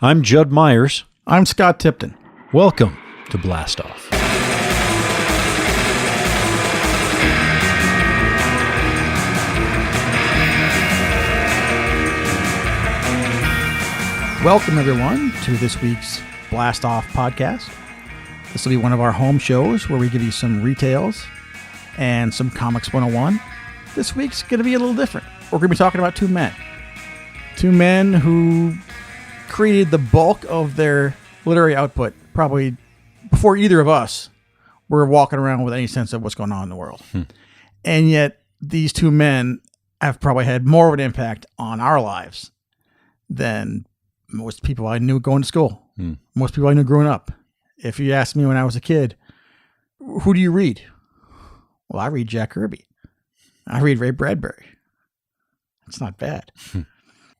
I'm Judd Myers. I'm Scott Tipton. Welcome to Blastoff. Welcome, everyone, to this week's Blastoff podcast. This will be one of our home shows where we give you some retails and some Comics 101. This week's going to be a little different. We're going to be talking about two men. Two men who created the bulk of their literary output probably before either of us were walking around with any sense of what's going on in the world. And yet, these two men have probably had more of an impact on our lives than most people I knew going to school. Most people I knew growing up. If you asked me when I was a kid, who do you read? Well, I read Jack Kirby. I read Ray Bradbury. It's not bad.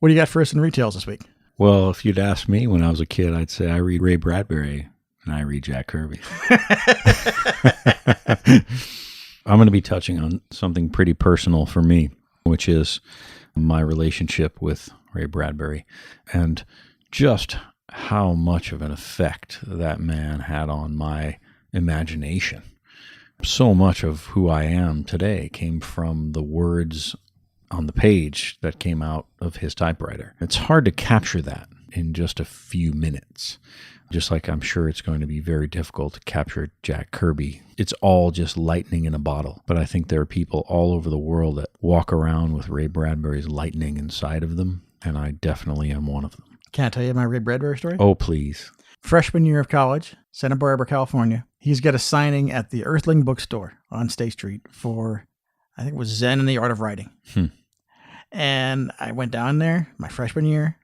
What do you got for us in retails this week? Well, if you'd asked me when I was a kid, I'd say I read Ray Bradbury and I read Jack Kirby. I'm going to be touching on something pretty personal for me, which is my relationship with Ray Bradbury and just how much of an effect that man had on my imagination. So much of who I am today came from the words on the page that came out of his typewriter. It's hard to capture that in just a few minutes. Just like I'm sure it's going to be very difficult to capture Jack Kirby. It's all just lightning in a bottle. But I think there are people all over the world that walk around with Ray Bradbury's lightning inside of them, and I definitely am one of them. Can I tell you my Ray Bradbury story? Oh, please. Freshman year of college, Santa Barbara, California. He's got a signing at the Earthling bookstore on State Street for, I think it was Zen and the Art of Writing. And I went down there my freshman year,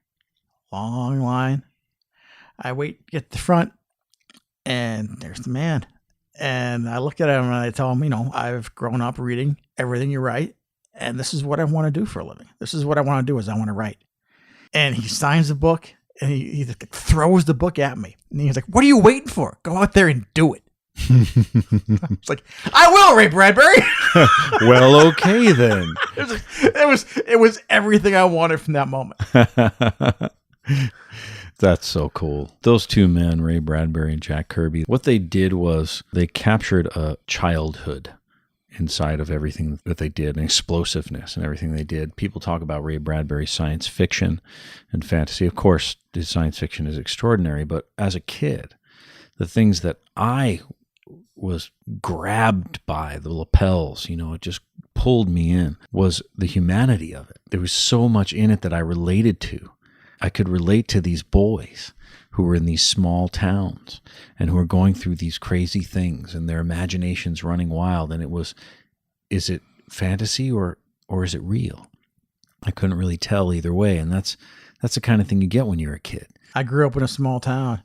long line. I wait at the front, and there's the man. And I look at him and I tell him, I've grown up reading everything you write, and this is what I want to do for a living. This is what I want to do is I want to write. And he signs the book, and he throws the book at me. And he's like, what are you waiting for? Go out there and do it. It's like, I will, Ray Bradbury. Well, okay then. It was everything I wanted from that moment. That's so cool. Those two men, Ray Bradbury and Jack Kirby, what they did was they captured a childhood inside of everything that they did, and explosiveness and everything they did. People talk about Ray Bradbury's science fiction and fantasy. Of course, his science fiction is extraordinary, but as a kid, the things that I was grabbed by, the lapels, it just pulled me in, was the humanity of it. There was so much in it that I related to. I could relate to these boys who were in these small towns and who were going through these crazy things and their imaginations running wild. And it was, is it fantasy or is it real? I couldn't really tell either way. And that's the kind of thing you get when you're a kid. I grew up in a small town,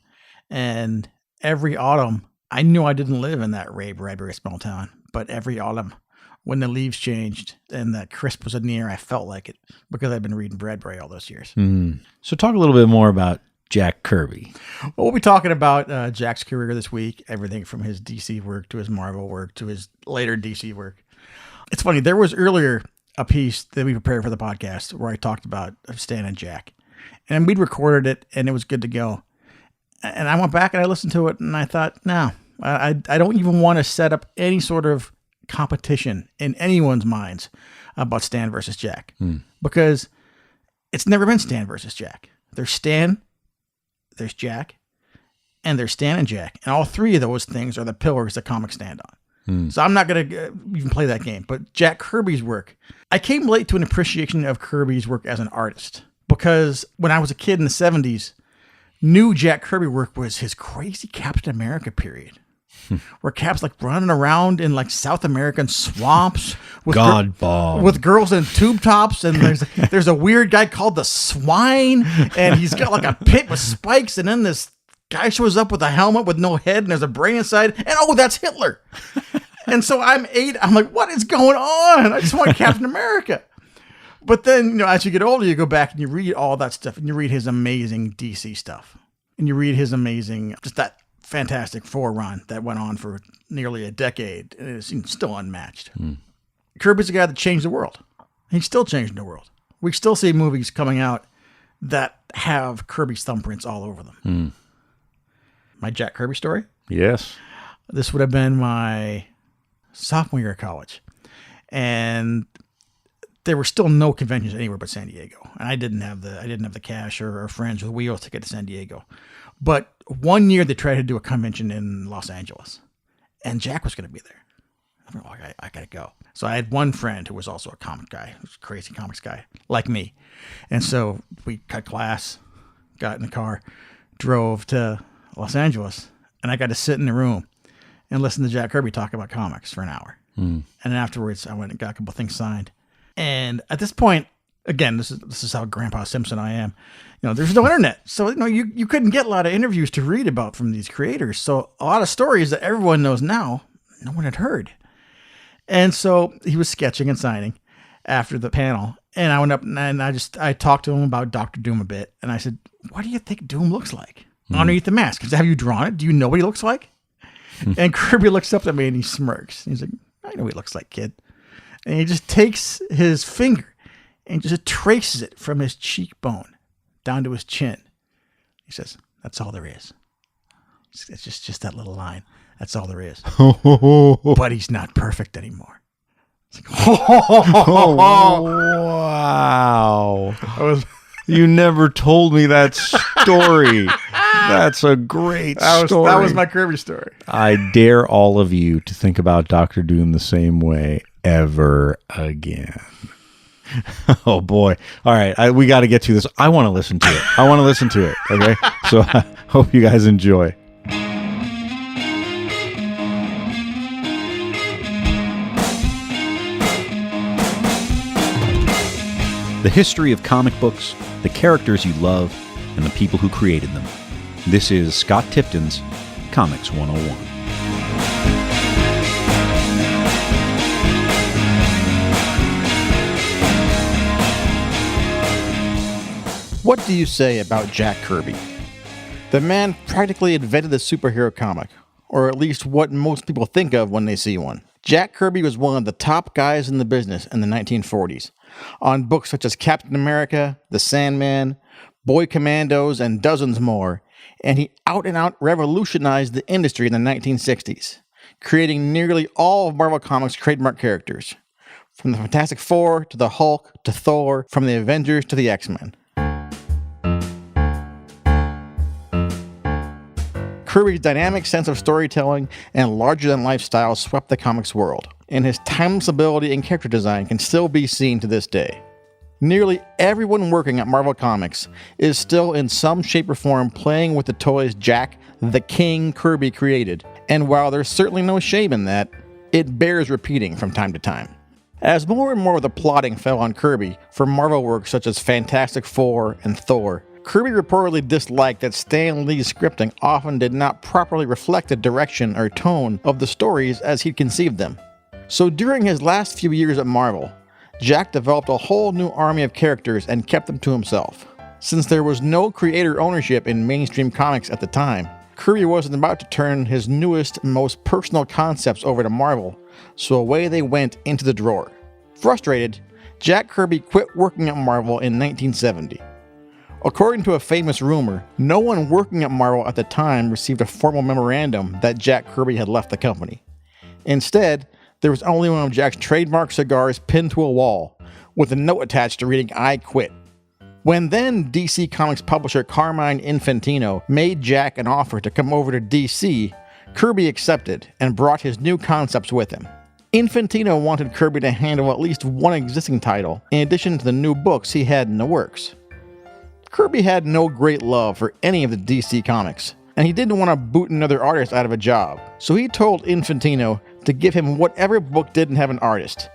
and every autumn, I knew I didn't live in that Ray Bradbury small town, but every autumn when the leaves changed and that crisp was in the air, I felt like it because I've been reading Bradbury all those years. So talk a little bit more about Jack Kirby. Well, we'll be talking about Jack's career this week, everything from his DC work to his Marvel work to his later DC work. It's funny, there was earlier a piece that we prepared for the podcast where I talked about Stan and Jack. And we'd recorded it, and it was good to go. And I went back and I listened to it, and I thought, no, I don't even want to set up any sort of competition in anyone's minds about Stan versus Jack. Because it's never been Stan versus Jack. There's Stan, there's Jack, and there's Stan and Jack. And all three of those things are the pillars that comics stand on. So I'm not going to even play that game. But Jack Kirby's work, I came late to an appreciation of Kirby's work as an artist. Because when I was a kid in the 70s, new Jack Kirby work was his crazy Captain America period. Where Cap's like running around in like South American swamps with with girls in tube tops, and there's a weird guy called the Swine, and he's got like a pit with spikes, and then this guy shows up with a helmet with no head, and there's a brain inside, and oh, that's Hitler. And so I'm 8, I'm like, what is going on? I just want Captain America. But then, as you get older, you go back and you read all that stuff, and you read his amazing DC stuff, and you read his amazing, just that fantastic 4 run that went on for nearly a decade, and it's still unmatched. Kirby's the guy that changed the world. He's still changing the world. We still see movies coming out that have Kirby's thumbprints all over them. My Jack Kirby story? Yes. This would have been my sophomore year of college. And there were still no conventions anywhere but San Diego. And I didn't have the cash or friends with wheels to get to San Diego. But one year they tried to do a convention in Los Angeles. And Jack was going to be there. I'm like, I got to go. So I had one friend who was also a comic guy, who was a crazy comics guy, like me. And so we cut class, got in the car, drove to Los Angeles, and I got to sit in the room and listen to Jack Kirby talk about comics for an hour. And then afterwards, I went and got a couple things signed. And at this point, again, this is how Grandpa Simpson I am. There's no internet, so you couldn't get a lot of interviews to read about from these creators. So a lot of stories that everyone knows now, no one had heard. And so he was sketching and signing after the panel, and I went up and I talked to him about Dr. Doom a bit, and I said, "What do you think Doom looks like underneath the mask? Have you drawn it? Do you know what he looks like?" And Kirby looks up at me and he smirks. He's like, "I know what he looks like, kid." And he just takes his finger and just traces it from his cheekbone down to his chin. He says, "That's all there is. It's just that little line. That's all there is." But he's not perfect anymore. It's like, wow. You never told me that story. That's a great story. That was my Kirby story. I dare all of you to think about Dr. Doom the same way ever again. Oh boy. All right. We got to get to this. I want to listen to it. Okay. So I hope you guys enjoy. The history of comic books, the characters you love, and the people who created them. This is Scott Tipton's Comics 101. What do you say about Jack Kirby? The man practically invented the superhero comic, or at least what most people think of when they see one. Jack Kirby was one of the top guys in the business in the 1940s, on books such as Captain America, The Sandman, Boy Commandos, and dozens more, and he out-and-out revolutionized the industry in the 1960s, creating nearly all of Marvel Comics' trademark characters, from the Fantastic Four to the Hulk to Thor, from the Avengers to the X-Men. Kirby's dynamic sense of storytelling and larger-than-life style swept the comics world, and his timeless ability and character design can still be seen to this day. Nearly everyone working at Marvel Comics is still in some shape or form playing with the toys Jack the King Kirby created, and while there's certainly no shame in that, it bears repeating from time to time. As more and more of the plotting fell on Kirby for Marvel works such as Fantastic Four and Thor, Kirby reportedly disliked that Stan Lee's scripting often did not properly reflect the direction or tone of the stories as he'd conceived them. So during his last few years at Marvel, Jack developed a whole new army of characters and kept them to himself. Since there was no creator ownership in mainstream comics at the time, Kirby wasn't about to turn his newest, most personal concepts over to Marvel, so away they went into the drawer. Frustrated, Jack Kirby quit working at Marvel in 1970. According to a famous rumor, no one working at Marvel at the time received a formal memorandum that Jack Kirby had left the company. Instead, there was only one of Jack's trademark cigars pinned to a wall, with a note attached to reading, "I quit." When then DC Comics publisher Carmine Infantino made Jack an offer to come over to DC, Kirby accepted and brought his new concepts with him. Infantino wanted Kirby to handle at least one existing title, in addition to the new books he had in the works. Kirby had no great love for any of the DC comics, and he didn't want to boot another artist out of a job, so he told Infantino to give him whatever book didn't have an artist,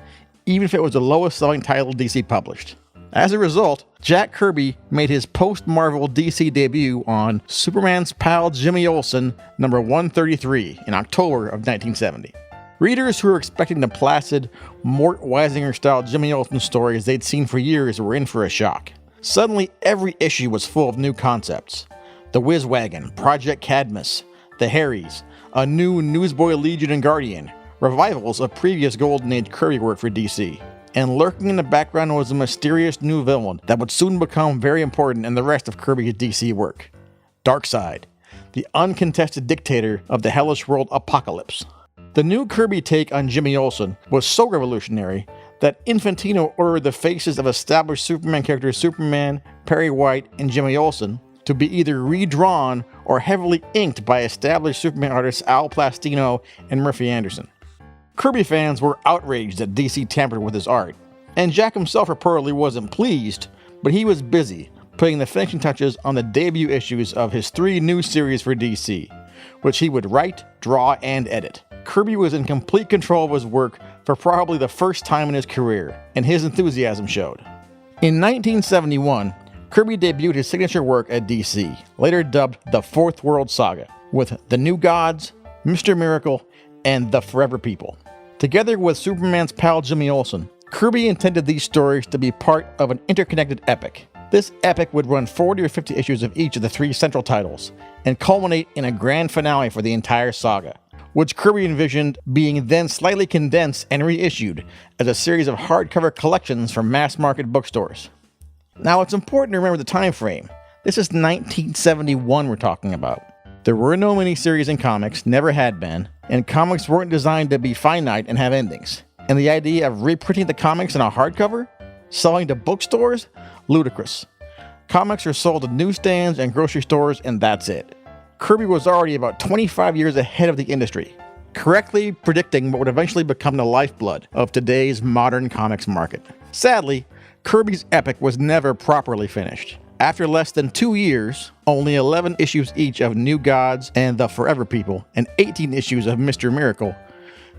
even if it was the lowest selling title DC published. As a result, Jack Kirby made his post-Marvel DC debut on Superman's Pal Jimmy Olsen number 133 in October of 1970. Readers who were expecting the placid, Mort Weisinger-style Jimmy Olsen stories they'd seen for years were in for a shock. Suddenly, every issue was full of new concepts. The Whiz Wagon, Project Cadmus, the Harrys, a new Newsboy Legion and Guardian, revivals of previous Golden Age Kirby work for DC. and lurking in the background was a mysterious new villain that would soon become very important in the rest of Kirby's DC work. Darkseid, the uncontested dictator of the hellish world Apocalypse. The new Kirby take on Jimmy Olsen was so revolutionary that Infantino ordered the faces of established Superman characters Superman, Perry White, and Jimmy Olsen to be either redrawn or heavily inked by established Superman artists Al Plastino and Murphy Anderson. Kirby fans were outraged that DC tampered with his art, and Jack himself reportedly wasn't pleased, but he was busy putting the finishing touches on the debut issues of his 3 new series for DC, which he would write, draw, and edit. Kirby was in complete control of his work for probably the first time in his career, and his enthusiasm showed. In 1971, Kirby debuted his signature work at DC, later dubbed the Fourth World Saga, with The New Gods, Mr. Miracle, and The Forever People. Together with Superman's pal Jimmy Olsen, Kirby intended these stories to be part of an interconnected epic. This epic would run 40 or 50 issues of each of the 3 central titles, and culminate in a grand finale for the entire saga, which Kirby envisioned being then slightly condensed and reissued as a series of hardcover collections from mass-market bookstores. Now, it's important to remember the time frame. This is 1971 we're talking about. There were no miniseries in comics, never had been, and comics weren't designed to be finite and have endings. And the idea of reprinting the comics in a hardcover? Selling to bookstores? Ludicrous. Comics are sold to newsstands and grocery stores, and that's it. Kirby was already about 25 years ahead of the industry, correctly predicting what would eventually become the lifeblood of today's modern comics market. Sadly, Kirby's epic was never properly finished. After less than 2 years, only 11 issues each of New Gods and The Forever People, and 18 issues of Mr. Miracle,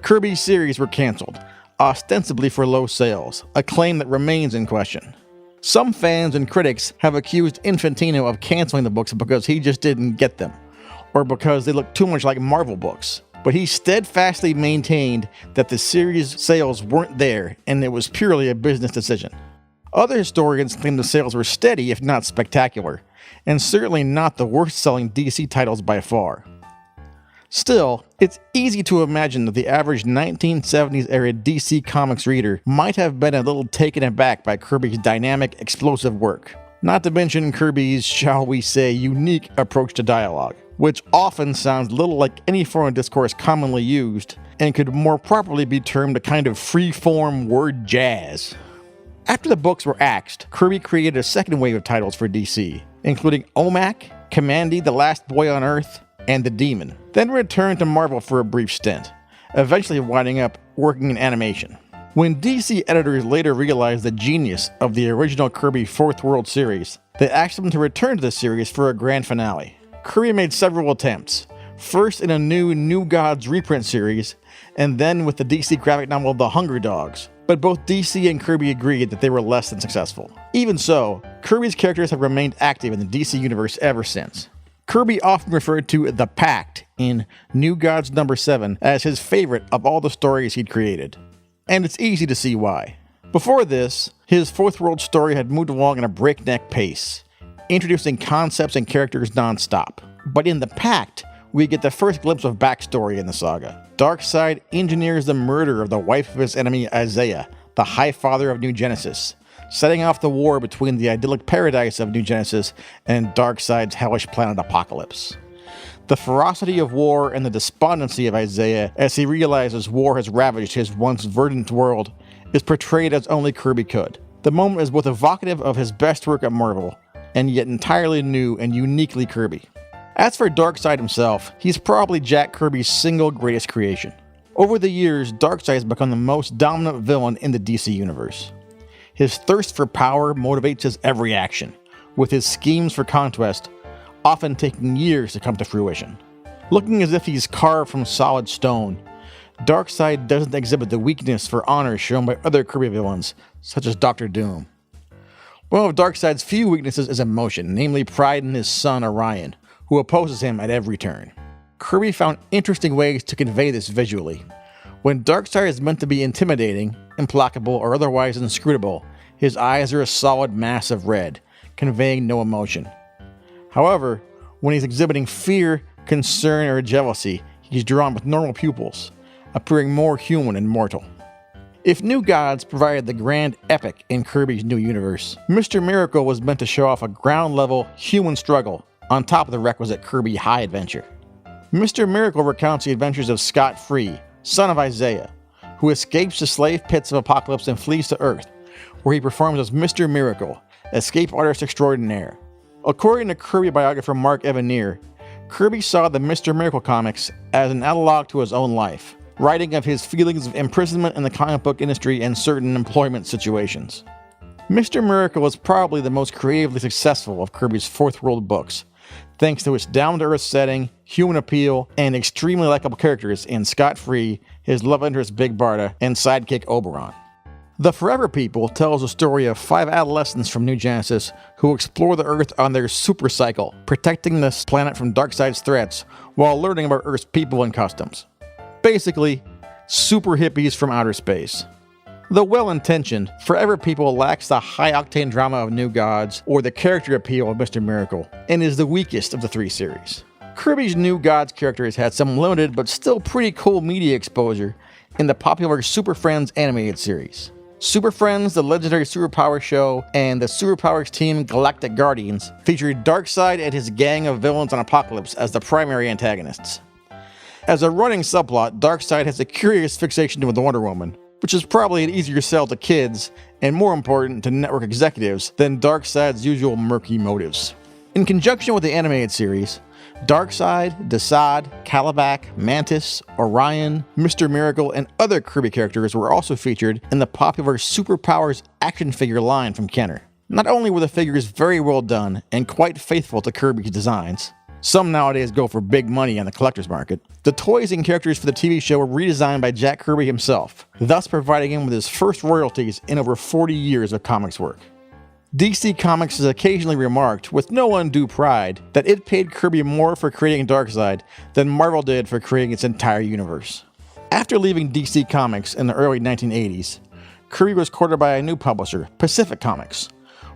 Kirby's series were canceled, ostensibly for low sales, a claim that remains in question. Some fans and critics have accused Infantino of canceling the books because he just didn't get them, or because they look too much like Marvel books. But he steadfastly maintained that the series' sales weren't there, and it was purely a business decision. Other historians claim the sales were steady, if not spectacular, and certainly not the worst-selling DC titles by far. Still, it's easy to imagine that the average 1970s-era DC Comics reader might have been a little taken aback by Kirby's dynamic, explosive work. Not to mention Kirby's, shall we say, unique approach to dialogue, which often sounds little like any form of discourse commonly used, and could more properly be termed a kind of free-form word jazz. After the books were axed, Kirby created a second wave of titles for DC, including OMAC, Commandy, The Last Boy on Earth, and The Demon, then returned to Marvel for a brief stint, eventually winding up working in animation. When DC editors later realized the genius of the original Kirby Fourth World series, they asked him to return to the series for a grand finale. Kirby made several attempts, first in a New Gods reprint series, and then with the DC graphic novel The Hunger Dogs, but both DC and Kirby agreed that they were less than successful. Even so, Kirby's characters have remained active in the DC universe ever since. Kirby often referred to The Pact in New Gods number 7 as his favorite of all the stories he'd created. And it's easy to see why. Before this, his Fourth World story had moved along at a breakneck pace, introducing concepts and characters non-stop. But in The Pact, we get the first glimpse of backstory in the saga. Darkseid engineers the murder of the wife of his enemy Isaiah, the High Father of New Genesis, setting off the war between the idyllic paradise of New Genesis and Darkseid's hellish planet Apocalypse. The ferocity of war and the despondency of Isaiah as he realizes war has ravaged his once verdant world is portrayed as only Kirby could. The moment is both evocative of his best work at Marvel, and yet entirely new and uniquely Kirby. As for Darkseid himself, he's probably Jack Kirby's single greatest creation. Over the years, Darkseid has become the most dominant villain in the DC universe. His thirst for power motivates his every action, with his schemes for conquest often taking years to come to fruition. Looking as if he's carved from solid stone, Darkseid doesn't exhibit the weakness for honor shown by other Kirby villains, such as Dr. Doom. One of Darkseid's few weaknesses is emotion, namely pride in his son Orion, who opposes him at every turn. Kirby found interesting ways to convey this visually. When Darkseid is meant to be intimidating, implacable, or otherwise inscrutable, his eyes are a solid mass of red, conveying no emotion. However, when he's exhibiting fear, concern, or jealousy, he's drawn with normal pupils, appearing more human and mortal. If New Gods provided the grand epic in Kirby's new universe, Mr. Miracle was meant to show off a ground-level human struggle on top of the requisite Kirby high adventure. Mr. Miracle recounts the adventures of Scott Free, son of Isaiah, who escapes the slave pits of Apocalypse and flees to Earth, where he performs as Mr. Miracle, escape artist extraordinaire. According to Kirby biographer Mark Evanier, Kirby saw the Mr. Miracle comics as an analog to his own life, writing of his feelings of imprisonment in the comic book industry and certain employment situations. Mr. Miracle is probably the most creatively successful of Kirby's Fourth World books, thanks to its down-to-earth setting, human appeal, and extremely likable characters in Scott Free, his love interest Big Barda, and sidekick Oberon. The Forever People tells the story of 5 adolescents from New Genesis who explore the Earth on their supercycle, protecting this planet from Darkseid's threats while learning about Earth's people and customs. Basically, super hippies from outer space. Though well-intentioned, Forever People lacks the high-octane drama of New Gods or the character appeal of Mr. Miracle, and is the weakest of the 3 series. Kirby's New Gods characters had some limited but still pretty cool media exposure in the popular Super Friends animated series. Super Friends, the legendary superpower show, and the Superpowers team Galactic Guardians featured Darkseid and his gang of villains on Apocalypse as the primary antagonists. As a running subplot, Darkseid has a curious fixation with Wonder Woman, which is probably an easier sell to kids, and more important to network executives, than Darkseid's usual murky motives. In conjunction with the animated series, Darkseid, Desaad, Calabac, Mantis, Orion, Mr. Miracle, and other Kirby characters were also featured in the popular Superpowers action figure line from Kenner. Not only were the figures very well done and quite faithful to Kirby's designs, some nowadays go for big money on the collector's market, the toys and characters for the TV show were redesigned by Jack Kirby himself, thus providing him with his first royalties in over 40 years of comics work. DC Comics has occasionally remarked, with no undue pride, that it paid Kirby more for creating Darkseid than Marvel did for creating its entire universe. After leaving DC Comics in the early 1980s, Kirby was courted by a new publisher, Pacific Comics,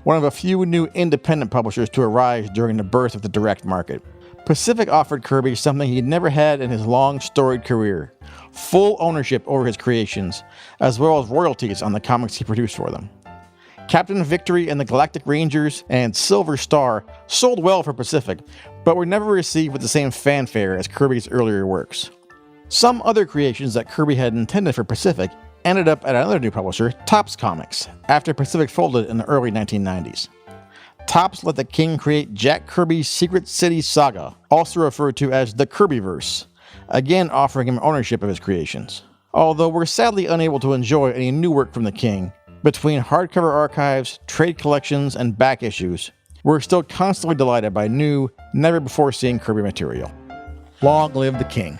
one of a few new independent publishers to arise during the birth of the direct market. Pacific offered Kirby something he'd never had in his long, storied career: full ownership over his creations, as well as royalties on the comics he produced for them. Captain Victory and the Galactic Rangers and Silver Star sold well for Pacific, but were never received with the same fanfare as Kirby's earlier works. Some other creations that Kirby had intended for Pacific ended up at another new publisher, Topps Comics, after Pacific folded in the early 1990s. Topps let the King create Jack Kirby's Secret City Saga, also referred to as the Kirbyverse, again offering him ownership of his creations. Although we're sadly unable to enjoy any new work from the King, between hardcover archives, trade collections, and back issues, we're still constantly delighted by new, never-before-seen Kirby material. Long live the King.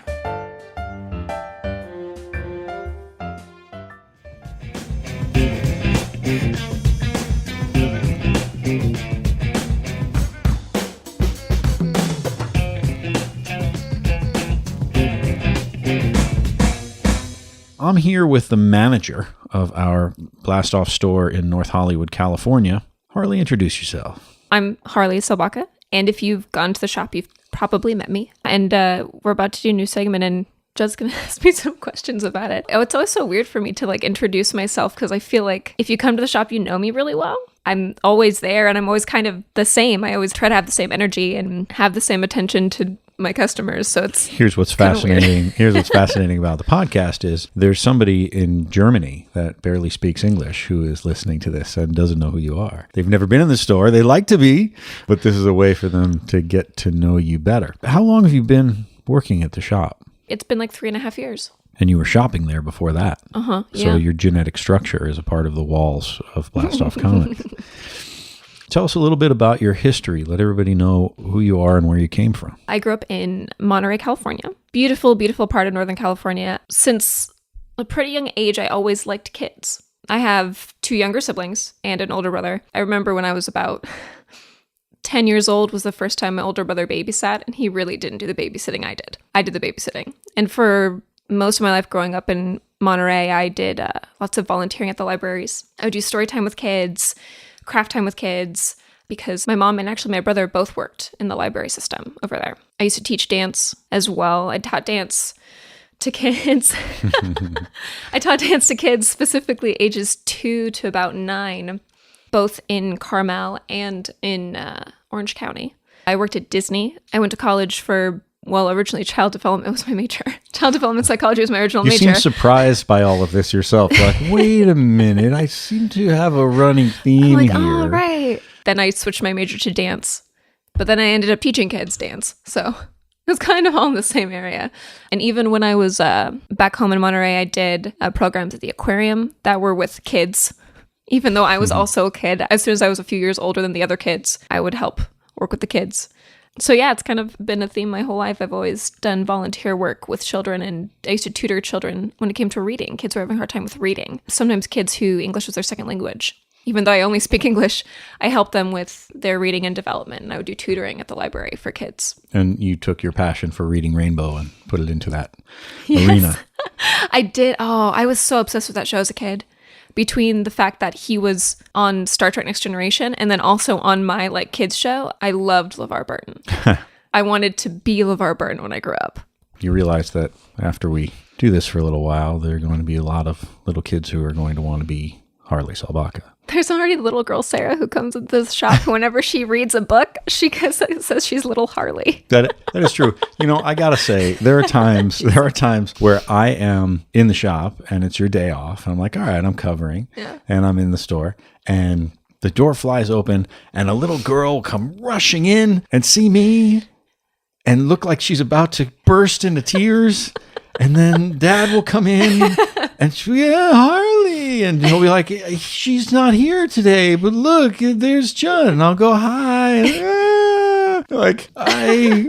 I'm here with the manager of our Blastoff store in North Hollywood, California. Harley, introduce yourself. I'm Harley Sobaka, and if you've gone to the shop, you've probably met me. And we're about to do a new segment, and Judd's going to ask me some questions about it. Oh, it's always so weird for me to introduce myself, because I feel like if you come to the shop, you know me really well. I'm always there, and I'm always kind of the same. I always try to have the same energy and have the same attention to my customers. So it's here's what's fascinating. Here's what's fascinating about the podcast is there's somebody in Germany that barely speaks English who is listening to this and doesn't know who you are. They've never been in the store. They like to be, but this is a way for them to get to know you better. How long have you been working at the shop? It's been 3.5 years. And you were shopping there before that. Yeah. So your genetic structure is a part of the walls of Blastoff Comics. Tell us a little bit about your history. Let everybody know who you are and where you came from. I grew up in Monterey, California. Beautiful, beautiful part of Northern California. Since a pretty young age, I always liked kids. I have 2 younger siblings and an older brother. I remember when I was about 10 years old was the first time my older brother babysat, and he really didn't do the babysitting I did. I did the babysitting. And for most of my life growing up in Monterey, I did lots of volunteering at the libraries. I would do story time with kids, craft time with kids, because my mom and actually my brother both worked in the library system over there. I used to teach dance as well. I taught dance to kids. I taught dance to kids, specifically ages 2 to about 9, both in Carmel and in Orange County. I worked at Disney. I went to college for, well, originally child development was my major. Child development psychology was my original major. You seem surprised by all of this yourself. Like, wait a minute, I seem to have a running theme I'm like, here. oh, right. Then I switched my major to dance, but then I ended up teaching kids dance. So it was kind of all in the same area. And even when I was back home in Monterey, I did programs at the aquarium that were with kids. Even though I was also a kid, as soon as I was a few years older than the other kids, I would help work with the kids. So yeah, it's kind of been a theme my whole life. I've always done volunteer work with children, and I used to tutor children when it came to reading. Kids were having a hard time with reading. Sometimes kids who English was their second language. Even though I only speak English, I helped them with their reading and development, and I would do tutoring at the library for kids. And you took your passion for reading Rainbow and put it into that arena. I did. Oh, I was so obsessed with that show as a kid. Between the fact that he was on Star Trek Next Generation and then also on my kids show, I loved LeVar Burton. I wanted to be LeVar Burton when I grew up. You realize that after we do this for a little while, there are going to be a lot of little kids who are going to want to be Harley Salbaka. There's already little girl Sarah who comes into this shop. Whenever she reads a book, she says she's little Harley. That is true. I gotta say, there are times where I am in the shop and it's your day off, and I'm like, all right, I'm covering, and I'm in the store, and the door flies open, and a little girl will come rushing in and see me, and look like she's about to burst into tears. And then Dad will come in and Harley. And he'll be like, she's not here today, but look, there's Judd. And I'll go, hi.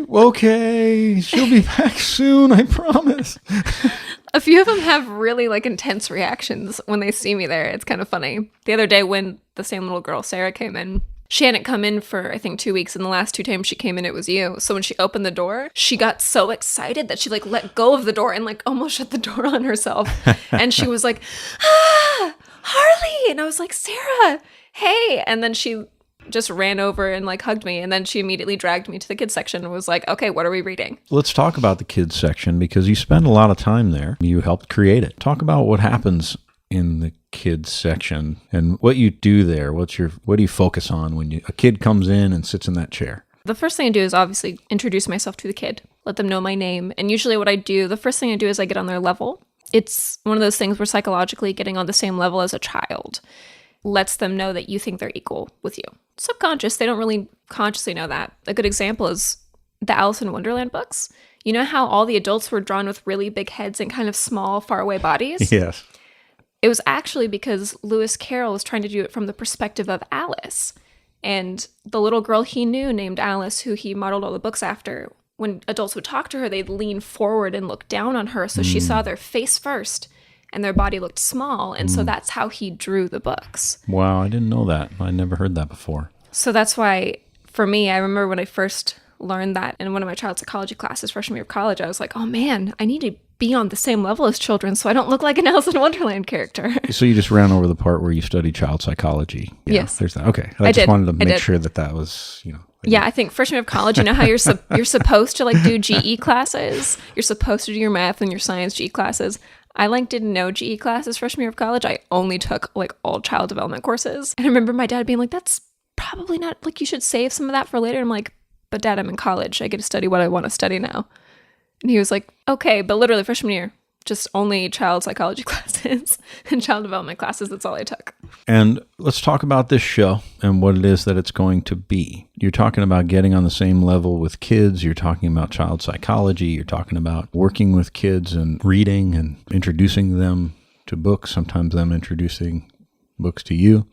Okay, she'll be back soon, I promise. A few of them have really intense reactions when they see me there. It's kind of funny. The other day when the same little girl, Sarah, came in, she hadn't come in for, I think, 2 weeks, and the last 2 times she came in, it was you. So when she opened the door, she got so excited that she, let go of the door and, almost shut the door on herself. And she was like, Harley! And I was like, Sarah, hey! And then she just ran over and, hugged me, and then she immediately dragged me to the kids section and was like, okay, what are we reading? Let's talk about the kids section, because you spend a lot of time there. You helped create it. Talk about what happens in the kids section and what you do there. What do you focus on when a kid comes in and sits in that chair? The first thing I do is obviously introduce myself to the kid, let them know my name. And usually what I do, the first thing I do is I get on their level. It's one of those things where psychologically getting on the same level as a child lets them know that you think they're equal with you. Subconscious, they don't really consciously know that. A good example is the Alice in Wonderland books. You know how all the adults were drawn with really big heads and kind of small, faraway bodies? Yes. It was actually because Lewis Carroll was trying to do it from the perspective of Alice. And the little girl he knew named Alice, who he modeled all the books after, when adults would talk to her, they'd lean forward and look down on her. So she saw their face first and their body looked small. And so that's how he drew the books. Wow, I didn't know that. I never heard that before. So that's why, for me, I remember when I first learned that in one of my child psychology classes, freshman year of college, I was like, oh man, I need to be on the same level as children so I don't look like an Alice in Wonderland character. So you just ran over the part where you studied child psychology. Yeah, yes. There's that. Okay. I just wanted to make sure that was, Yeah, I think freshman year of college, you know how you're supposed to do GE classes? You're supposed to do your math and your science GE classes. I didn't know GE classes freshman year of college. I only took all child development courses. And I remember my dad being like, that's probably not, you should save some of that for later. I'm like, but Dad, I'm in college. I get to study what I want to study now. And he was like, okay, but literally freshman year, just only child psychology classes and child development classes. That's all I took. And let's talk about this show and what it is that it's going to be. You're talking about getting on the same level with kids. You're talking about child psychology. You're talking about working with kids and reading and introducing them to books, sometimes them introducing books to you.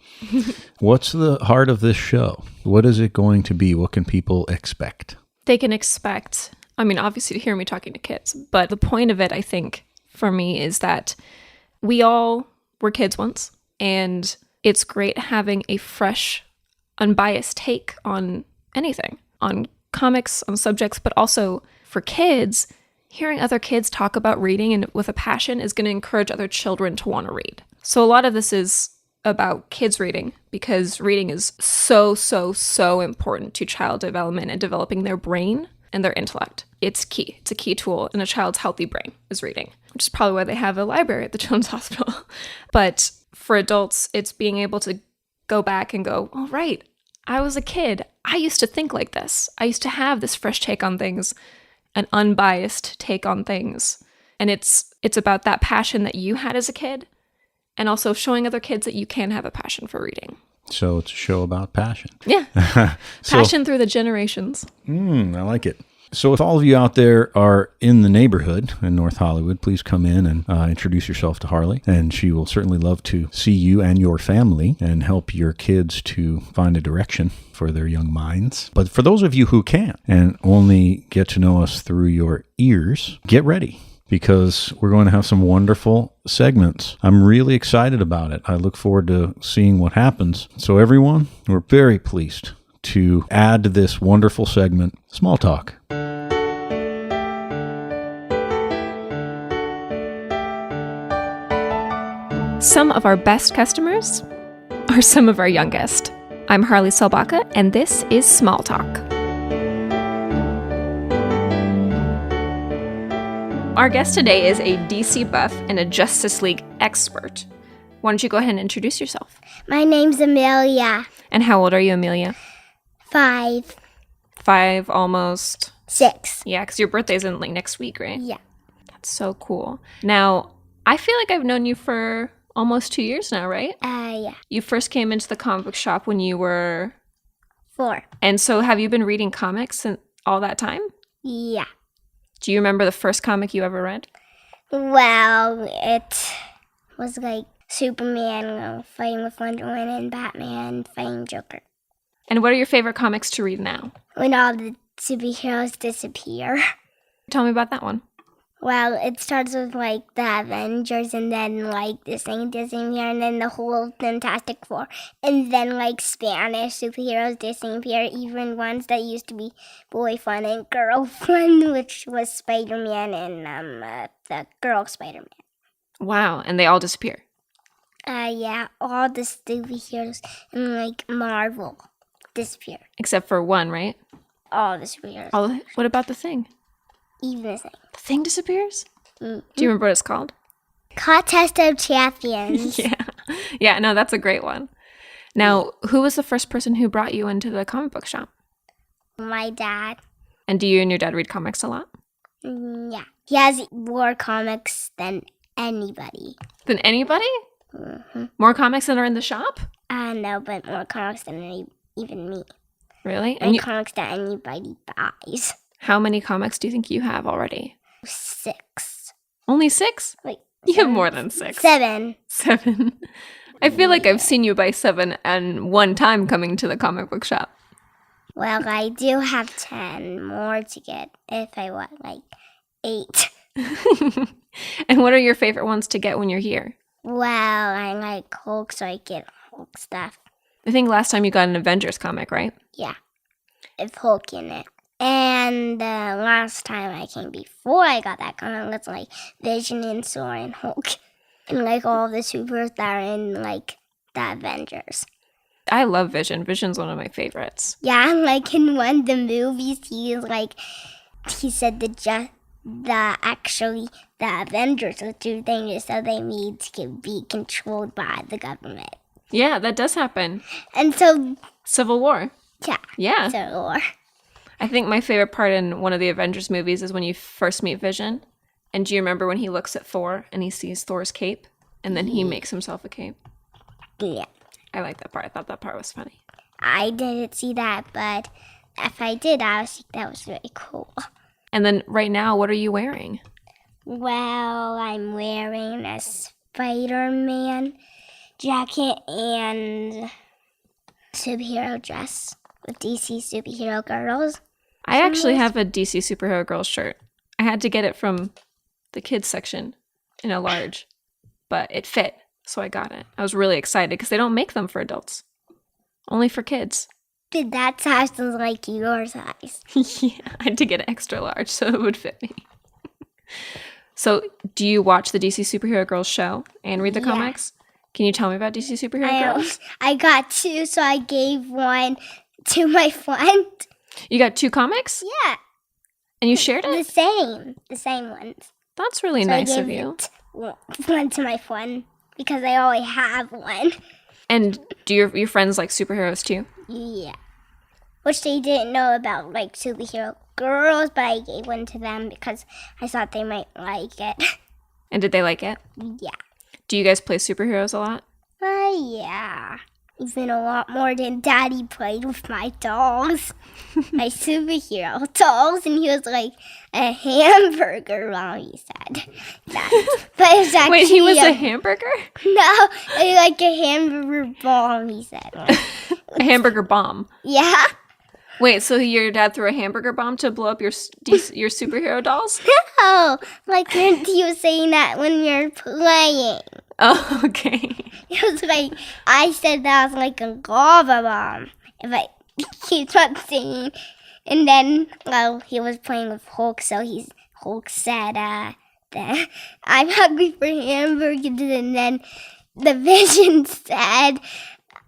What's the heart of this show? What is it going to be? What can people expect? They can expect, obviously to hear me talking to kids, but the point of it, I think, for me is that we all were kids once, and it's great having a fresh, unbiased take on anything, on comics, on subjects, but also for kids, hearing other kids talk about reading and with a passion is going to encourage other children to want to read. So a lot of this is about kids reading, because reading is so, so, so important to child development and developing their brain. and their intellect. It's key. It's a key tool in a child's healthy brain is reading, which is probably why they have a library at the Children's Hospital. But for adults, it's being able to go back and go, oh, right, I was a kid. I used to think like this. I used to have this fresh take on things, an unbiased take on things. And it's about that passion that you had as a kid, and also showing other kids that you can have a passion for reading. So it's a show about passion. Yeah. Passion through the generations. I like it. So if all of you out there are in the neighborhood in North Hollywood, please come in and introduce yourself to Harley. And she will certainly love to see you and your family and help your kids to find a direction for their young minds. But for those of you who can't and only get to know us through your ears, get ready, because we're going to have some wonderful segments. I'm really excited about it. I look forward to seeing what happens. So everyone, we're very pleased to add to this wonderful segment, Small Talk. Some of our best customers are some of our youngest. I'm Harley Solbaka, and this is Small Talk. Our guest today is a DC buff and a Justice League expert. Why don't you go ahead and introduce yourself? My name's Amelia. And how old are you, Amelia? 5. 5, almost. 6. Yeah, because your birthday's in like next week, right? Yeah. That's so cool. Now, I feel like I've known you for almost 2 years now, right? Yeah. You first came into the comic book shop when you were... 4. And so have you been reading comics all that time? Yeah. Do you remember the first comic you ever read? Well, it was like Superman fighting with Wonder Woman and Batman fighting Joker. And what are your favorite comics to read now? When all the superheroes disappear. Tell me about that one. Well, it starts with like the Avengers, and then like this thing disappear, and then the whole Fantastic Four, and then like Spanish superheroes disappear, even ones that used to be boy fun and girl fun, which was Spider-Man and the girl Spider-Man. Wow, and they all disappear. Yeah, all the superheroes in like Marvel disappear. Except for one, right? All the superheroes. What about the Thing? Even the thing. The Thing disappears? Mm-hmm. Do you remember what it's called? Contest of Champions. Yeah, no, that's a great one. Now, who was the first person who brought you into the comic book shop? My dad. And do you and your dad read comics a lot? Yeah. He has more comics than anybody. Than anybody? Mm-hmm. More comics than are in the shop? No, but more comics than even me. Really? More comics than anybody buys. How many comics do you think you have already? 6. Only 6? Wait. You have more than 6. 7. 7. I feel like I've seen you buy 7 and one time coming to the comic book shop. Well, I do have 10 more to get if I want, like 8. And what are your favorite ones to get when you're here? Well, I like Hulk, so I get Hulk stuff. I think last time you got an Avengers comic, right? Yeah. If Hulk in it. And the last time I came before I got that comic was like Vision and Thor and Hulk. And like all the supers that are in like the Avengers. I love Vision. Vision's one of my favorites. Yeah, like in one of the movies, he said the Avengers were too dangerous, so they need to be controlled by the government. Yeah, that does happen. And so Civil War. Yeah. Civil War. I think my favorite part in one of the Avengers movies is when you first meet Vision. And do you remember when he looks at Thor and he sees Thor's cape? And then he makes himself a cape? Yeah. I like that part. I thought that part was funny. I didn't see that, but if I did, I think that was really cool. And then right now, what are you wearing? Well, I'm wearing a Spider-Man jacket and superhero dress with DC superhero girls. I actually have a DC Superhero Girls shirt. I had to get it from the kids section in a large, but it fit, so I got it. I was really excited because they don't make them for adults, only for kids. That size is like your size. Yeah, I had to get an extra large so it would fit me. So, do you watch the DC Superhero Girls show and read the comics? Can you tell me about DC Superhero Girls? I got 2, so I gave one to my friend. You got 2 comics? Yeah. And you shared it? The same ones. That's really So nice I of gave you. one to my friend because I already have one. And do your friends like superheroes too? Yeah. Which they didn't know about, like, superhero girls, but I gave one to them because I thought they might like it. And did they like it? Yeah. Do you guys play superheroes a lot? Yeah. Even a lot more than Daddy played with my dolls. My superhero dolls. And he was like a hamburger, Mommy said. But it's actually Wait, he was a hamburger? No, it's like a hamburger bomb, he said. A hamburger bomb. Yeah. Wait, so your dad threw a hamburger bomb to blow up your superhero dolls? No, like he was saying that when you're playing. Oh, okay. It was like, I said that was like a lava bomb. If I keep on saying. And then, well, he was playing with Hulk, so Hulk said, that I'm hungry for hamburgers. And then the Vision said,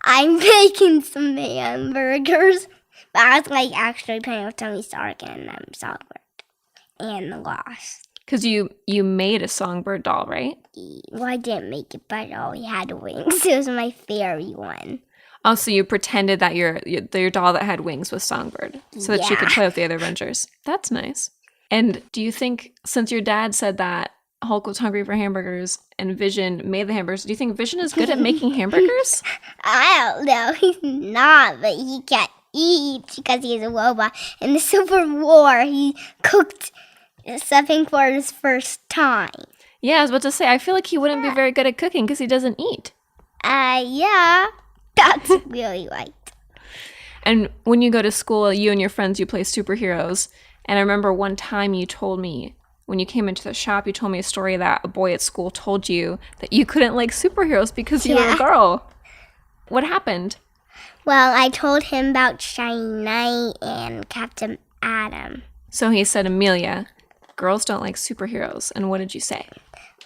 I'm making some hamburgers. But I was like actually playing with Tony Stark and Songbird and the Lost. Because you made a songbird doll, right? Well, I didn't make it, but he had wings. It was my fairy one. Oh, so you pretended that your doll that had wings was Songbird so that you could play with the other Avengers. That's nice. And do you think, since your dad said that Hulk was hungry for hamburgers and Vision made the hamburgers, do you think Vision is good at making hamburgers? I don't know. He's not, but he can't eat because he's a robot. In the Civil War, he cooked something for his first time. Yeah, I was about to say, I feel like he wouldn't be very good at cooking because he doesn't eat. Yeah. That's really right. And when you go to school, you and your friends, you play superheroes. And I remember one time you told me, when you came into the shop, you told me a story that a boy at school told you that you couldn't like superheroes because you were a girl. What happened? Well, I told him about Shiny Knight and Captain Atom. So he said, Amelia, girls don't like superheroes. And what did you say?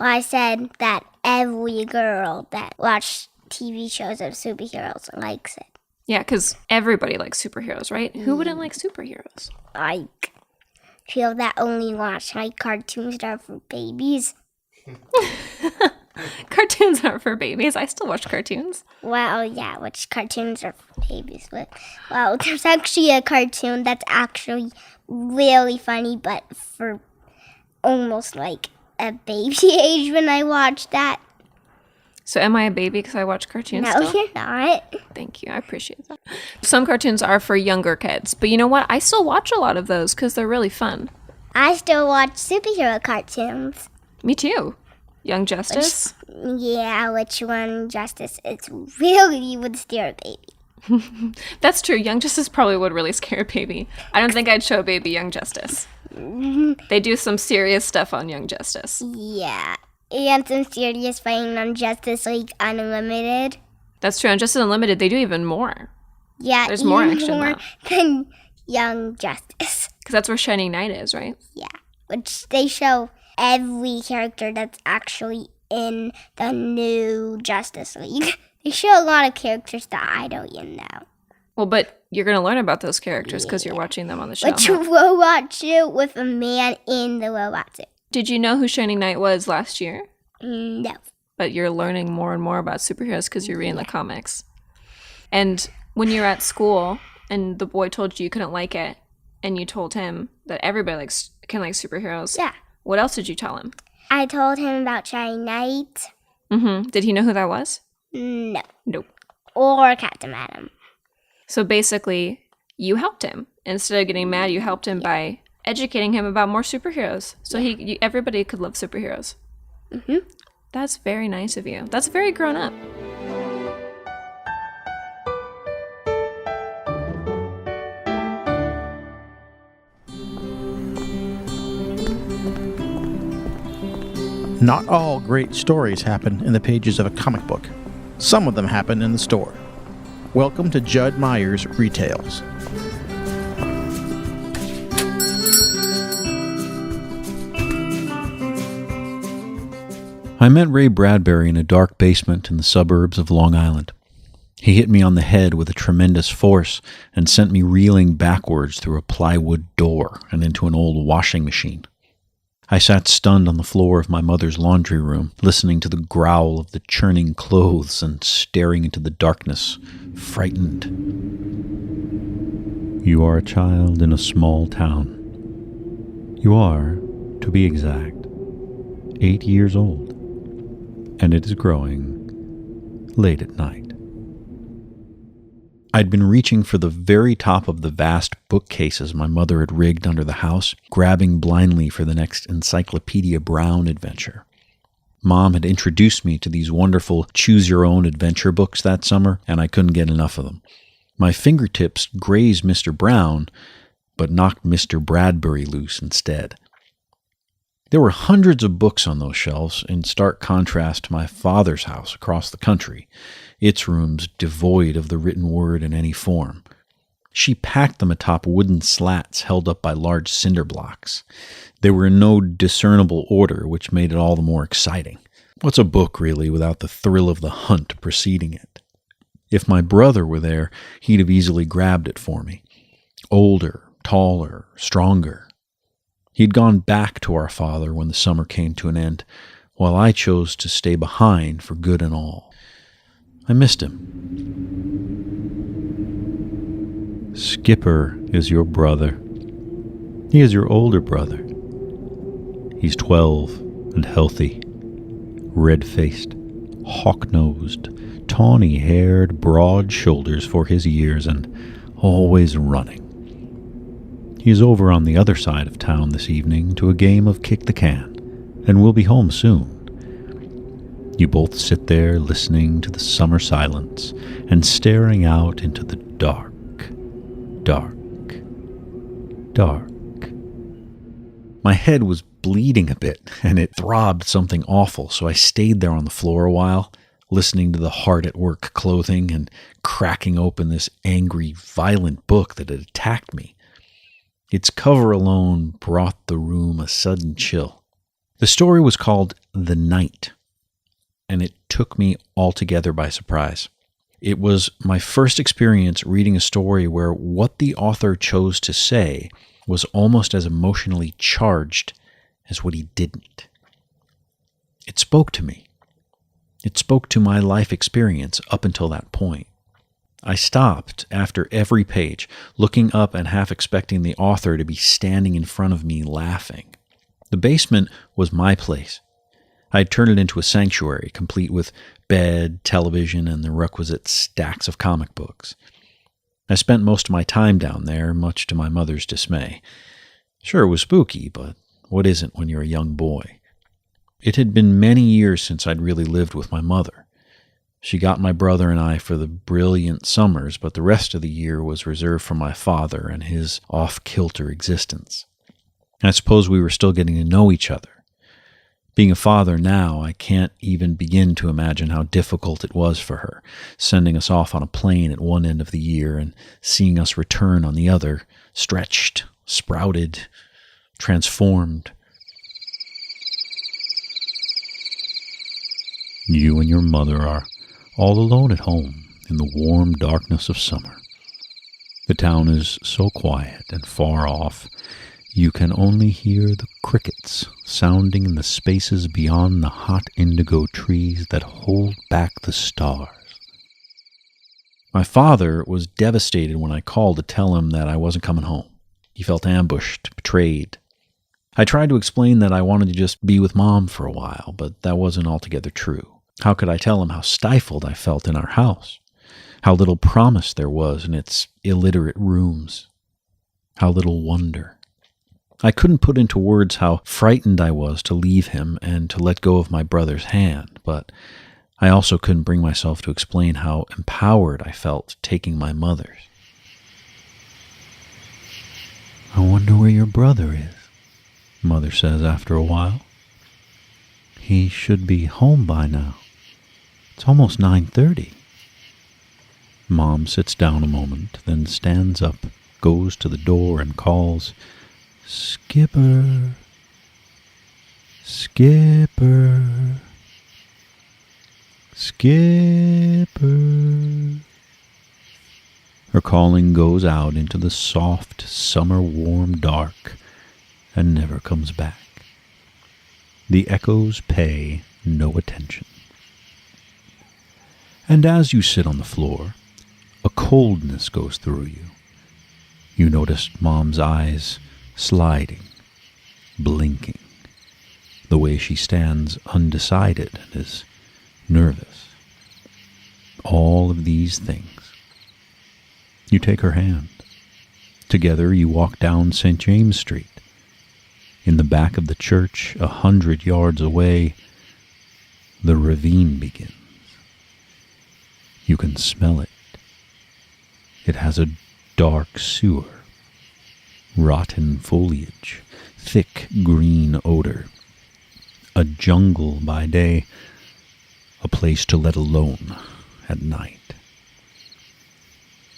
Well, I said that every girl that watched TV shows of superheroes likes it. Yeah, because everybody likes superheroes, right? Who wouldn't like superheroes? Like, people that only watch like cartoons that are for babies. Cartoons aren't for babies. I still watch cartoons. Well, yeah, which cartoons are for babies. But, well, there's actually a cartoon that's actually really funny, but for almost like a baby age when I watched that. So am I a baby because I watch cartoons No, still? you're not. Thank you. I appreciate that. Some cartoons are for younger kids. But you know what? I still watch a lot of those because they're really fun. I still watch superhero cartoons. Me too. Young Justice. Yeah, which one, Justice? It's really would scare a baby. That's true. Young Justice probably would really scare a baby. I don't think I'd show a baby Young Justice. They do some serious stuff on Young Justice. Yeah. And some serious fighting on Justice League Unlimited. That's true. On Justice Unlimited, they do even more. Yeah, There's more even action more now. than Young Justice. Because that's where Shining Knight is, right? Yeah, which they show every character that's actually in the new Justice League. They show a lot of characters that I don't even know. Well, but you're going to learn about those characters because you're watching them on the show. Which robot suit with a man in the robot suit? Did you know who Shining Knight was last year? No. But you're learning more and more about superheroes because you're reading the comics. And when you're at school and the boy told you you couldn't like it, and you told him that everybody can like superheroes, Yeah. what else did you tell him? I told him about Shining Knight. Mm-hmm. Did he know who that was? No. Nope. Or Captain Atom. So basically, you helped him. Instead of getting mad, you helped him by educating him about more superheroes. So everybody could love superheroes. Mm-hmm. That's very nice of you. That's very grown up. Not all great stories happen in the pages of a comic book. Some of them happen in the store. Welcome to Judd Meyer's Retails. I met Ray Bradbury in a dark basement in the suburbs of Long Island. He hit me on the head with a tremendous force and sent me reeling backwards through a plywood door and into an old washing machine. I sat stunned on the floor of my mother's laundry room, listening to the growl of the churning clothes and staring into the darkness, frightened. You are a child in a small town. You are, to be exact, 8 years old, and it is growing late at night. I'd been reaching for the very top of the vast bookcases my mother had rigged under the house, grabbing blindly for the next Encyclopedia Brown adventure. Mom had introduced me to these wonderful choose-your-own-adventure books that summer, and I couldn't get enough of them. My fingertips grazed Mr. Brown, but knocked Mr. Bradbury loose instead. There were hundreds of books on those shelves, in stark contrast to my father's house across the country, its rooms devoid of the written word in any form. She packed them atop wooden slats held up by large cinder blocks. They were in no discernible order, which made it all the more exciting. What's a book, really, without the thrill of the hunt preceding it? If my brother were there, he'd have easily grabbed it for me. Older, taller, stronger. He'd gone back to our father when the summer came to an end, while I chose to stay behind for good and all. I missed him. Skipper is your brother. He is your older brother. He's 12 and healthy, red-faced, hawk-nosed, tawny-haired, broad shoulders for his years, and always running. He's over on the other side of town this evening to a game of kick the can, and will be home soon. You both sit there listening to the summer silence and staring out into the dark, dark, dark. My head was bleeding a bit, and it throbbed something awful, so I stayed there on the floor a while, listening to the hard-at-work clothing and cracking open this angry, violent book that had attacked me. Its cover alone brought the room a sudden chill. The story was called The Night, and it took me altogether by surprise. It was my first experience reading a story where what the author chose to say was almost as emotionally charged as what he didn't. It spoke to me. It spoke to my life experience up until that point. I stopped after every page, looking up and half expecting the author to be standing in front of me laughing. The basement was my place. I had turned it into a sanctuary, complete with bed, television, and the requisite stacks of comic books. I spent most of my time down there, much to my mother's dismay. Sure, it was spooky, but what isn't when you're a young boy? It had been many years since I'd really lived with my mother. She got my brother and I for the brilliant summers, but the rest of the year was reserved for my father and his off-kilter existence. I suppose we were still getting to know each other. Being a father now, I can't even begin to imagine how difficult it was for her, sending us off on a plane at one end of the year and seeing us return on the other, stretched, sprouted, transformed. You and your mother are all alone at home in the warm darkness of summer. The town is so quiet and far off, you can only hear the crickets sounding in the spaces beyond the hot indigo trees that hold back the stars. My father was devastated when I called to tell him that I wasn't coming home. He felt ambushed, betrayed. I tried to explain that I wanted to just be with Mom for a while, but that wasn't altogether true. How could I tell him how stifled I felt in our house? How little promise there was in its illiterate rooms? How little wonder? I couldn't put into words how frightened I was to leave him and to let go of my brother's hand, but I also couldn't bring myself to explain how empowered I felt taking my mother's. I wonder where your brother is, Mother says after a while. He should be home by now. It's almost 9:30. Mom sits down a moment, then stands up, goes to the door and calls, Skipper, Skipper, Skipper. calling goes out into the soft, summer-warm dark and never comes back. The echoes pay no attention. And as you sit on the floor, a coldness goes through you. You notice Mom's eyes sliding, blinking, the way she stands undecided and is nervous. All of these things. You take her hand. Together you walk down St. James Street. In the back of the church, 100 yards away, the ravine begins. You can smell it. It has a dark sewer, rotten foliage, thick green odor, a jungle by day, a place to let alone at night.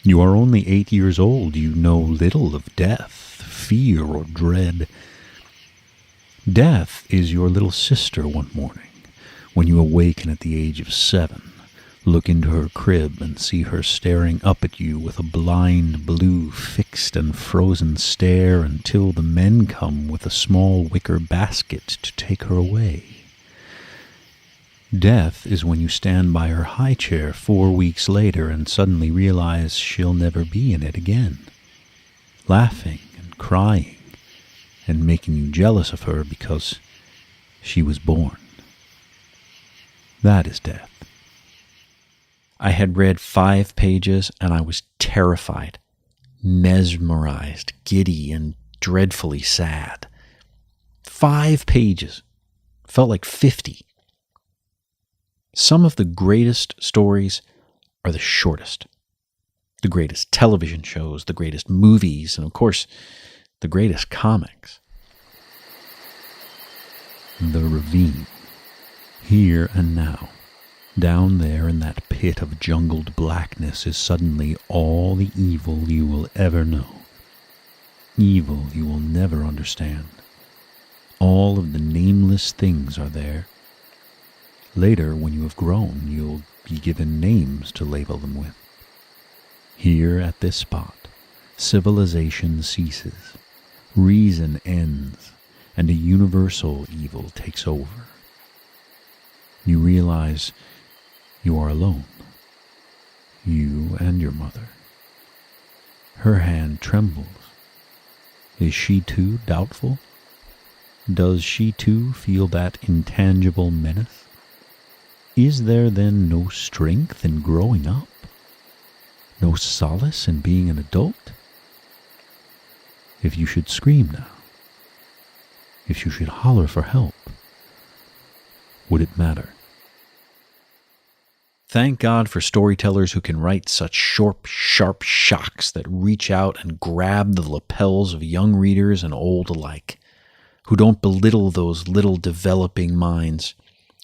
You are only 8 years old. You know little of death, fear, or dread. Death is your little sister one morning, when you awaken at the age of 7, look into her crib and see her staring up at you with a blind blue fixed and frozen stare until the men come with a small wicker basket to take her away. Death is when you stand by her high chair 4 weeks later and suddenly realize she'll never be in it again, laughing and crying and making you jealous of her because she was born. That is death. I had read 5 pages and I was terrified, mesmerized, giddy, and dreadfully sad. 5 pages. Felt like 50. Some of the greatest stories are the shortest. The greatest television shows, the greatest movies, and of course, the greatest comics. The ravine. Here and now. Down there in that pit of jungled blackness is suddenly all the evil you will ever know. Evil you will never understand. All of the nameless things are there. Later, when you have grown, you'll be given names to label them with. Here at this spot, civilization ceases, reason ends, and a universal evil takes over. You realize you are alone. You and your mother. Her hand trembles. Is she too doubtful? Does she too feel that intangible menace? Is there then no strength in growing up? No solace in being an adult? If you should scream now, if you should holler for help, would it matter? Thank God for storytellers who can write such sharp shocks that reach out and grab the lapels of young readers and old alike, who don't belittle those little developing minds,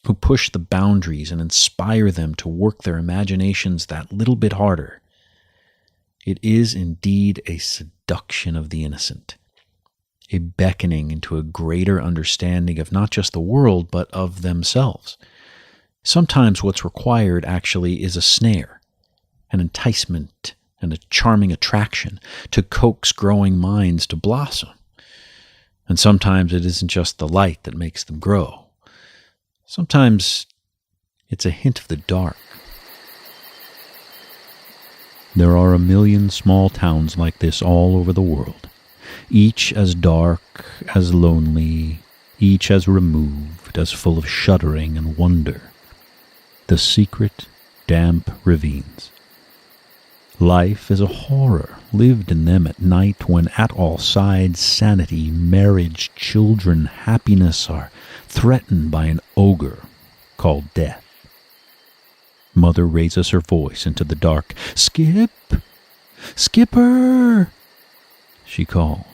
who push the boundaries and inspire them to work their imaginations that little bit harder. It is indeed a seduction of the innocent, a beckoning into a greater understanding of not just the world, but of themselves. Sometimes what's required actually is a snare, an enticement, and a charming attraction to coax growing minds to blossom. And sometimes it isn't just the light that makes them grow. Sometimes it's a hint of the dark. There are a million small towns like this all over the world, each as dark, as lonely, each as removed, as full of shuddering and wonder. The secret, damp ravines. Life is a horror lived in them at night when at all sides sanity, marriage, children, happiness are threatened by an ogre called death. Mother raises her voice into the dark. "Skip! Skipper!" she calls.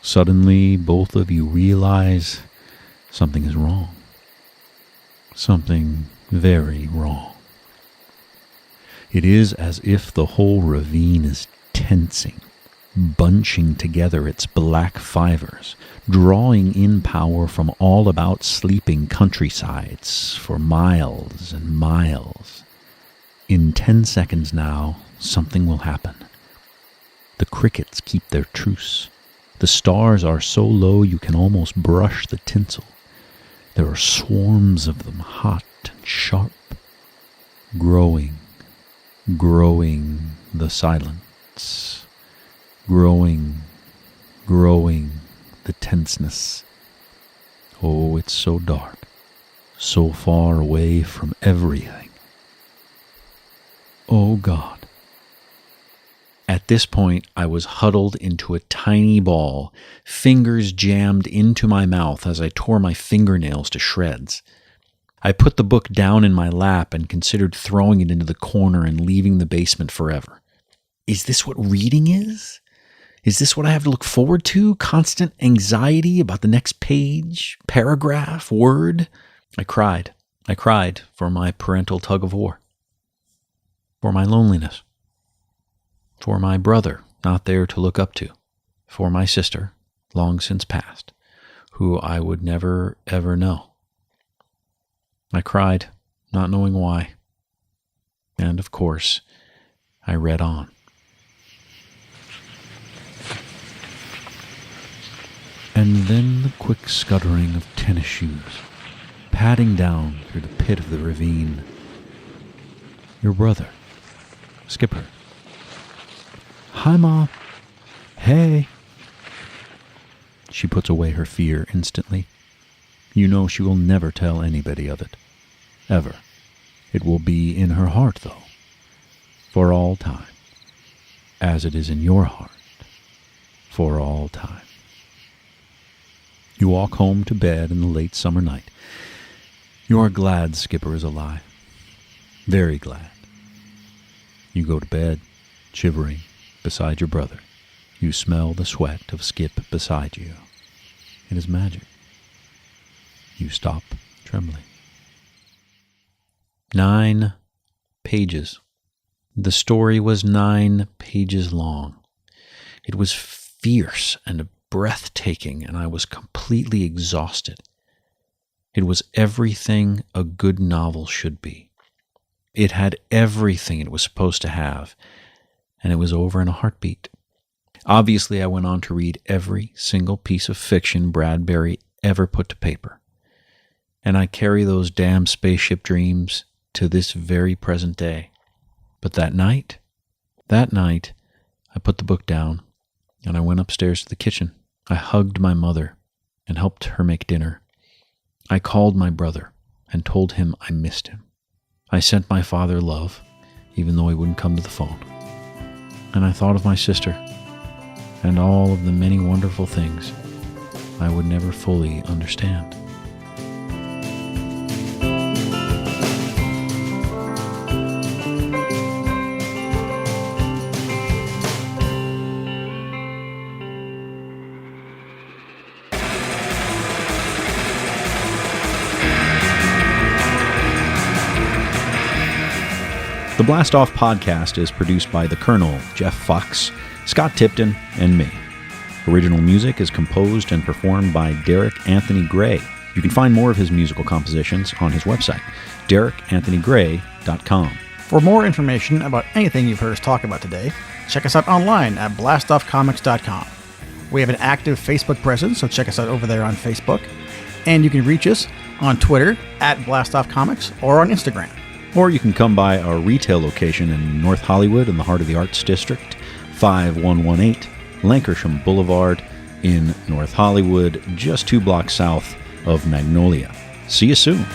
Suddenly, both of you realize something is wrong. Something very wrong. It is as if the whole ravine is tensing, bunching together its black fibers, drawing in power from all about sleeping countrysides for miles and miles. In 10 seconds now, something will happen. The crickets keep their truce. The stars are so low you can almost brush the tinsel. There are swarms of them, hot and sharp. Growing, growing the silence. Growing, growing the tenseness. Oh, it's so dark, so far away from everything. Oh, God. At this point, I was huddled into a tiny ball, fingers jammed into my mouth as I tore my fingernails to shreds. I put the book down in my lap and considered throwing it into the corner and leaving the basement forever. Is this what reading is? Is this what I have to look forward to? Constant anxiety about the next page, paragraph, word? I cried. I cried for my parental tug of war. For my loneliness. For my brother, not there to look up to. For my sister, long since passed, who I would never, ever know. I cried, not knowing why. And, of course, I read on. And then the quick scuttering of tennis shoes, padding down through the pit of the ravine. Your brother, Skipper. Hi, Mom. Hey. She puts away her fear instantly. You know she will never tell anybody of it. Ever. It will be in her heart, though. For all time. As it is in your heart. For all time. You walk home to bed in the late summer night. You are glad Skipper is alive. Very glad. You go to bed, shivering, beside your brother. You smell the sweat of Skip beside you. It is magic. You stop trembling. 9 pages. The story was 9 pages long. It was fierce and breathtaking, and I was completely exhausted. It was everything a good novel should be. It had everything it was supposed to have, and it was over in a heartbeat. Obviously, I went on to read every single piece of fiction Bradbury ever put to paper. And I carry those damn spaceship dreams to this very present day. But that night, I put the book down, and I went upstairs to the kitchen. I hugged my mother and helped her make dinner. I called my brother and told him I missed him. I sent my father love, even though he wouldn't come to the phone. And I thought of my sister and all of the many wonderful things I would never fully understand. The Blastoff podcast is produced by the Colonel, Jeff Fox, Scott Tipton, and me. Original music is composed and performed by Derek Anthony Gray. You can find more of his musical compositions on his website, derekanthonygray.com. For more information about anything you've heard us talk about today, check us out online at blastoffcomics.com. We have an active Facebook presence, so check us out over there on Facebook. And you can reach us on Twitter at blastoffcomics or on Instagram. Or you can come by our retail location in North Hollywood in the heart of the Arts District, 5118 Lankershim Boulevard in North Hollywood, just 2 blocks south of Magnolia. See you soon.